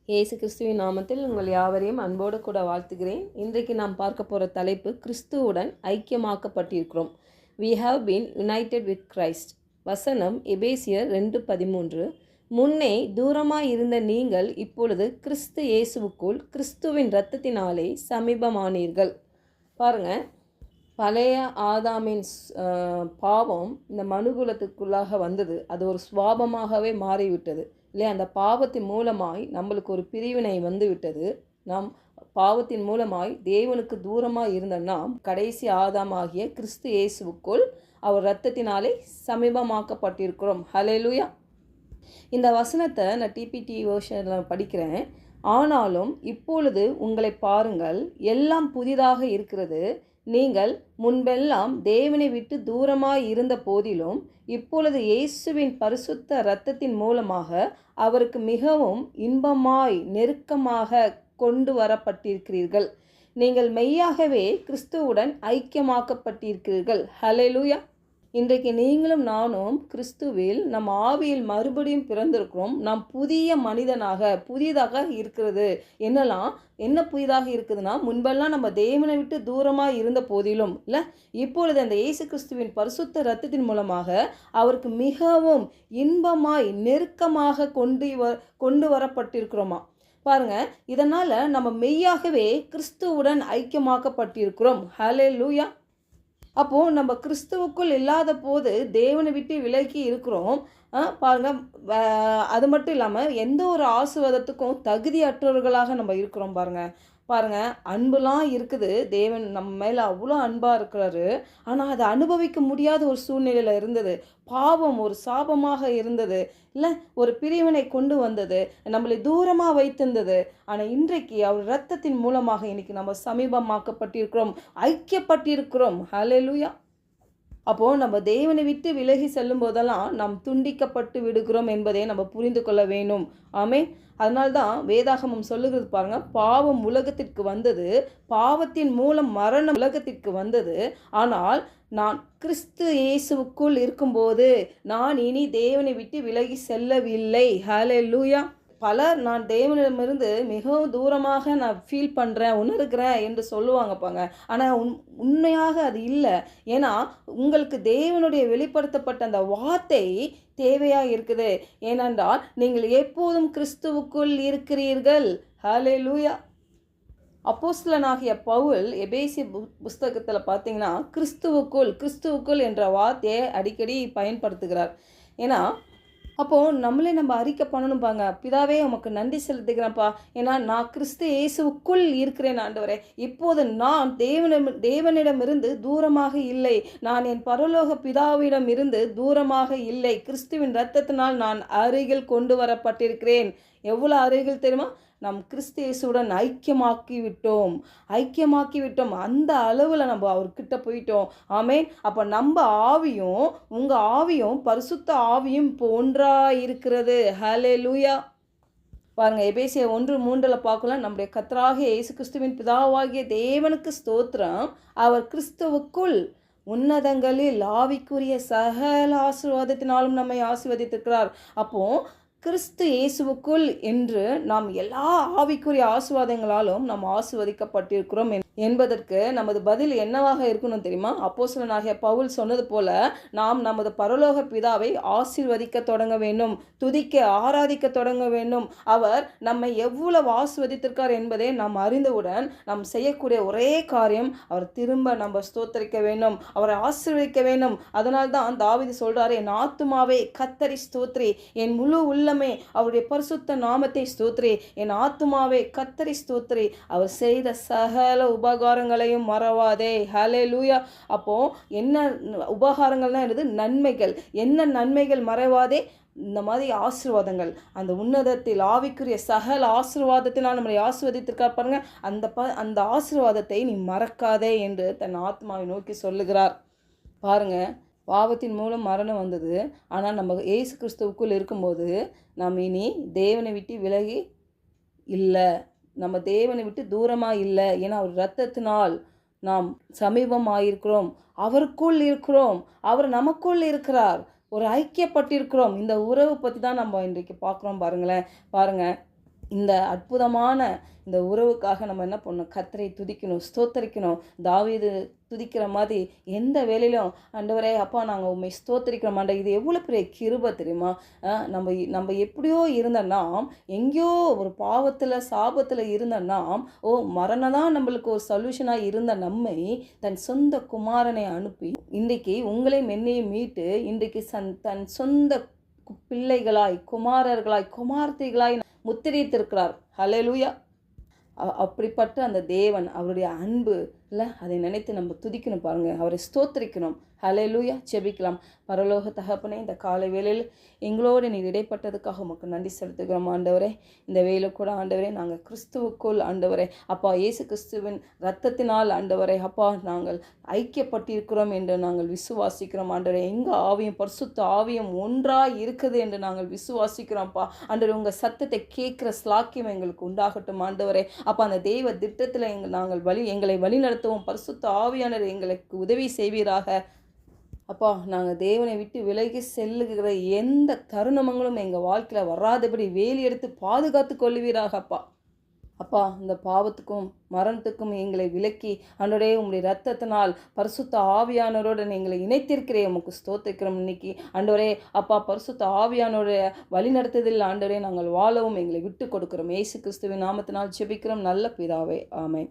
இயேசு கிறிஸ்துவின் நாமத்தில் உங்கள் யாவரையும் அன்போடு கூட வாழ்த்துகிறேன். இன்றைக்கு நாம் பார்க்க போகிற தலைப்பு கிறிஸ்துவுடன் ஐக்கியமாக்கப்பட்டிருக்கிறோம். We have been united with Christ. வசனம் எபேசியர் 2:13. முன்னே தூரமாய் இருந்த நீங்கள் இப்பொழுது கிறிஸ்து இயேசுவுக்குள் கிறிஸ்துவின் இரத்தத்தினாலே சமீபமானீர்கள். பாருங்கள், பழைய ஆதாமின் பாவம் இந்த மனுகுலத்துக்குள்ளாக வந்தது. அது ஒரு சுவாபமாகவே மாறிவிட்டது இல்லையா? அந்த பாவத்தின் மூலமாய் நம்மளுக்கு ஒரு பிரிவினை வந்து விட்டது. நாம் பாவத்தின் மூலமாய் தேவனுக்கு தூரமாக இருந்த நாம் கடைசி ஆதாமாகிய கிறிஸ்து இயேசுவுக்குள் அவர் இரத்தத்தினாலே சமீபமாக்கப்பட்டிருக்கிறோம். ஹல்லேலூயா. இந்த வசனத்தை நான் டிபிடி வெர்ஷனில் படிக்கிறேன். ஆனாலும் இப்பொழுது உங்களை பாருங்கள், எல்லாம் புதிதாக இருக்கிறது. நீங்கள் முன்பெல்லாம் தேவனை விட்டு தூரமாய் இருந்த போதிலும் இப்பொழுது இயேசுவின் பரிசுத்த இரத்தத்தின் மூலமாக அவருக்கு மிகவும் இன்பமாய் நெருக்கமாக கொண்டு வரப்பட்டிருக்கிறீர்கள். நீங்கள் மெய்யாகவே கிறிஸ்துவுடன் ஐக்கியமாக்கப்பட்டிருக்கிறீர்கள். ஹல்லேலூயா. இன்றைக்கு நீங்களும் நானும் கிறிஸ்துவில் நம் ஆவியில் மறுபடியும் பிறந்திருக்கிறோம். நாம் புதிய மனிதனாக புதிதாக இருக்கிறது. என்ன புதிதாக இருக்குதுன்னா, முன்பெல்லாம் நம்ம தேவனை விட்டு தூரமாக இருந்த போதிலும் இல்லை, இப்பொழுது அந்த இயேசு கிறிஸ்துவின் பரிசுத்த இரத்தத்தின் மூலமாக அவருக்கு மிகவும் இன்பமாய் நெருக்கமாக கொண்டு வரப்பட்டிருக்கிறோமா. பாருங்க, இதனால் நம்ம மெய்யாகவே கிறிஸ்துவுடன் ஐக்கியமாக்கப்பட்டிருக்கிறோம். ஹல்லேலூயா. அப்போது நம்ம கிறிஸ்துவுக்குள் இல்லாத போது தேவனை விட்டு விலகி இருக்கிறோம். பாருங்கள், அது மட்டும் இல்லாமல் எந்த ஒரு ஆசீர்வாதத்துக்கும் தகுதியற்றவர்களாக நம்ம இருக்கிறோம். பாருங்கள், அன்புலாம் இருக்குது. தேவன் நம்ம மேலே அவ்வளோ அன்பாக இருக்கிறாரு. ஆனால் அதை அனுபவிக்க முடியாத ஒரு சூழ்நிலையில் இருந்தது. பாவம் ஒரு சாபமாக இருந்தது இல்லை, ஒரு பிரிவினை கொண்டு வந்தது, நம்மளை தூரமாக வைத்திருந்தது. ஆனால் இன்றைக்கு அவர் இரத்தத்தின் மூலமாக இன்னைக்கு நம்ம சமீபமாக்கப்பட்டிருக்கிறோம், ஐக்கியப்பட்டிருக்கிறோம். ஹல்லேலூயா. அப்போது நம்ம தேவனை விட்டு விலகி செல்லும் போதெல்லாம் நாம் துண்டிக்கப்பட்டு விடுகிறோம் என்பதை நம்ம புரிந்து கொள்ள வேண்டும். ஆமென். அதனால்தான் வேதாகமம் சொல்லுகிறது பாருங்கள், பாவம் உலகத்திற்கு வந்தது, பாவத்தின் மூலம் மரணம் உலகத்திற்கு வந்தது. ஆனால் நான் கிறிஸ்து இயேசுவுக்குள் இருக்கும்போது நான் இனி தேவனை விட்டு விலகி செல்லவில்லை. ஹல்லேலூயா. பலர் நான் தேவனிடமிருந்து மிகவும் தூரமாக நான் ஃபீல் பண்ணுறேன், உணர்கிறேன் என்று சொல்லுவாங்கப்பாங்க. ஆனால் உண்மையாக அது இல்லை. ஏன்னா உங்களுக்கு தேவனுடைய வெளிப்படுத்தப்பட்ட அந்த வார்த்தை தேவையாக இருக்குது. ஏனென்றால் நீங்கள் எப்போதும் கிறிஸ்துவுக்குள் இருக்கிறீர்கள். ஹல்லேலூயா. அப்போஸ்தலனாகிய பவுல் எபேசிய புஸ்தகத்தில் பார்த்தீங்கன்னா கிறிஸ்துவுக்குள் என்ற வார்த்தையை அடிக்கடி பயன்படுத்துகிறார். ஏன்னா அப்போது நம்ம அறிக்கை பண்ணணும்பாங்க, பிதாவே உமக்கு நன்றி செலுத்துகிறேன்ப்பா, ஏன்னா நான் கிறிஸ்து இயேசுவுக்குள் இருக்கிறேன் ஆண்டவரே. இப்போது நான் தேவனிடமிருந்து தூரமாக இல்லை, நான் என் பரலோக பிதாவிடம் இருந்து தூரமாக இல்லை. கிறிஸ்துவின் இரத்தத்தினால் நான் அருகில் கொண்டு வரப்பட்டிருக்கிறேன். எவ்வளோ அருகில் தெரியுமா? நம் கிறிஸ்து இயேசுவுடன் ஐக்கியமாக்கி விட்டோம். அந்த அளவில் நம்ம அவர்கிட்ட போயிட்டோம். ஆமென். அப்போ நம்ம ஆவியும் உங்கள் ஆவியும் பரிசுத்த ஆவியும் இப்போ ஒன்றாக இருக்கிறது. ஹல்லேலூயா. பாருங்கள், எபேசியர் 1:3 பார்க்கலாம், நம்முடைய கர்த்தராகிய இயேசு கிறிஸ்துவின் பிதாவாகிய தேவனுக்கு ஸ்தோத்திரம், அவர் கிறிஸ்துவுக்குள் உன்னதங்களில் ஆவிக்குரிய சகல ஆசீர்வாதத்தினாலும் நம்மை ஆசீர்வதித்திருக்கிறார். அப்போது கிறிஸ்து இயேசுவுக்குள் என்று நாம் எல்லா ஆவிக்குரிய ஆசீர்வாதங்களாலும் நாம் ஆசீர்வதிக்கப்பட்டிருக்கிறோம் என்பதற்கு நமது பதில் என்னவாக இருக்கணும் தெரியுமா? அப்போஸ்தலனாகிய பவுல் சொன்னது போல நாம் நமது பரலோக பிதாவை ஆசீர்வதிக்க தொடங்க வேண்டும், துதிக்க ஆராதிக்க தொடங்க வேண்டும். அவர் நம்மை எவ்வளவு ஆசீர்வதித்திருக்கார் என்பதை நாம் அறிந்தவுடன் நாம் செய்யக்கூடிய ஒரே காரியம் அவர் திரும்ப நம்ம ஸ்தோத்தரிக்க வேண்டும், அவரை ஆசீர்வதிக்க வேண்டும். அதனால்தான் தாவீது சொல்றாரு, என் ஆத்துமாவே கர்த்தரை ஸ்தோத்திரி, என் முழு உள்ளமே அவருடைய பரிசுத்த நாமத்தை ஸ்தோத்திரி, என் ஆத்துமாவே கர்த்தரை ஸ்தோத்திரி, அவர் செய்த சகல உபகாரங்களையும் மறவாதே. ஹல்லேலூயா. அப்போ என்ன உபகாரங்கள்னா என்னது? நன்மைகள். என்ன நன்மைகள் மறவாதே? இந்த மாதிரி ஆசீர்வாதங்கள், அந்த உன்னதத்தில் ஆவிக்குரிய சகல ஆசீர்வாதத்தினால் நம்மளை ஆசீர்வதித்திருக்கா பாருங்க, அந்த ஆசீர்வாதத்தை நீ மறக்காதே என்று தன் ஆத்மாவை நோக்கி சொல்லுகிறார். பாருங்க, பாவத்தின் மூலம் மரணம் வந்தது. ஆனால் நம்ம இயேசு கிறிஸ்துவுக்குள் இருக்கும்போது நாம் இனி தேவனை விட்டு விலகி இல்லை, நம்ம தேவனை விட்டு தூரமாக இல்லை. ஏன்னா அவர் இரத்தத்தினால் நாம் சமீபமாயிருக்கிறோம், அவருக்குள் இருக்கிறோம், அவர் நமக்குள் இருக்கிறார், ஒரு ஐக்கியப்பட்டிருக்கிறோம். இந்த உறவு பற்றி தான் நம்ம இன்றைக்கு பார்க்குறோம். பாருங்கள், இந்த அற்புதமான இந்த உறவுக்காக நம்ம என்ன பண்ணணும்? கர்த்தரை துதிக்கணும், ஸ்தோத்தரிக்கணும். தாவீது துதிக்கிற மாதிரி எந்த வேலையிலும் ஆண்டவரே அப்பா நாங்கள் உண்மை ஸ்தோத்தரிக்கிறோம் ஆண்டா. இது எவ்வளோ பெரிய கிருபை தெரியுமா? நம்ம நம்ம எப்படியோ இருந்த நாம், எங்கேயோ ஒரு பாவத்தில் சாபத்தில் இருந்த நாம், மரணம் தான் நம்மளுக்கு ஒரு சொல்யூஷனாக இருந்த நம்மை தன் சொந்த குமாரனை அனுப்பி இன்றைக்கு உங்களையும் என்னையும் மீட்டு இன்றைக்கு தன் சொந்த பிள்ளைகளாய், குமாரர்களாய், குமார்த்தைகளாய் முத்திரித்திருக்கிறார். ஹல்லேலூயா! அப்படிப்பட்ட அந்த தேவன், அவருடைய அன்பு இல்லை, அதை நினைத்து நம்ம துதிக்கணும் பாருங்கள், அவரை ஸ்தோத்திரிக்கணும். ஹல்லேலூயா! ஜெபிக்கலாம். பரலோக தகப்பனே, இந்த காலை வேளையில் எங்களோடு நீர் இடைப்பட்டதுக்காக உமக்கு நன்றி செலுத்துகிறோம் ஆண்டவரே. இந்த வேலை கூட ஆண்டவரே நாங்கள் கிறிஸ்துவுக்குள் ஆண்டவரே அப்பா இயேசு கிறிஸ்துவின் இரத்தத்தினால் ஆண்டவரே அப்பா நாங்கள் ஐக்கியப்பட்டிருக்கிறோம் என்று நாங்கள் விசுவாசிக்கிறோம் ஆண்டவரே. எங்கள் ஆவியும் பரிசுத்த ஆவியும் ஒன்றாய் இருக்குது என்று நாங்கள் விசுவாசிக்கிறோம்ப்பா ஆண்டவரே. உங்கள் சத்தத்தை கேட்குற ஸ்லாக்கியம் எங்களுக்கு உண்டாகட்டும் ஆண்டவரே அப்பா. அந்த தெய்வ திட்டத்தில் எங்களை வழிநடத்தவும் பரிசுத்த ஆவியானவர் எங்களுக்கு உதவி செய்வீராக அப்பா. நாங்கள் தேவனை விட்டு விலகி செல்லுகிற எந்த தருணமங்களும் எங்கள் வாழ்க்கையில் வராதபடி வேலி எடுத்து பாதுகாத்து கொள்ளுவீராக அப்பா. அப்பா, இந்த பாவத்துக்கும் மரணத்துக்கும் எங்களை விலக்கி ஆண்டவரே உம்முடைய இரத்தத்தினால் பரிசுத்த ஆவியானவரோடு எங்களை இணைத்திருக்கிறேன். உமக்கு ஸ்தோத்திரிக்கிறோம் இன்னைக்கு ஆண்டவரே அப்பா. பரிசுத்த ஆவியானோடைய வழி நடத்துதலில் ஆண்டவரே நாங்கள் வாழவும் எங்களை விட்டு கொடுக்கிறோம். இயேசு கிறிஸ்துவின் நாமத்தினால் ஜெபிக்கிறோம் நல்ல பிதாவே, ஆமென்.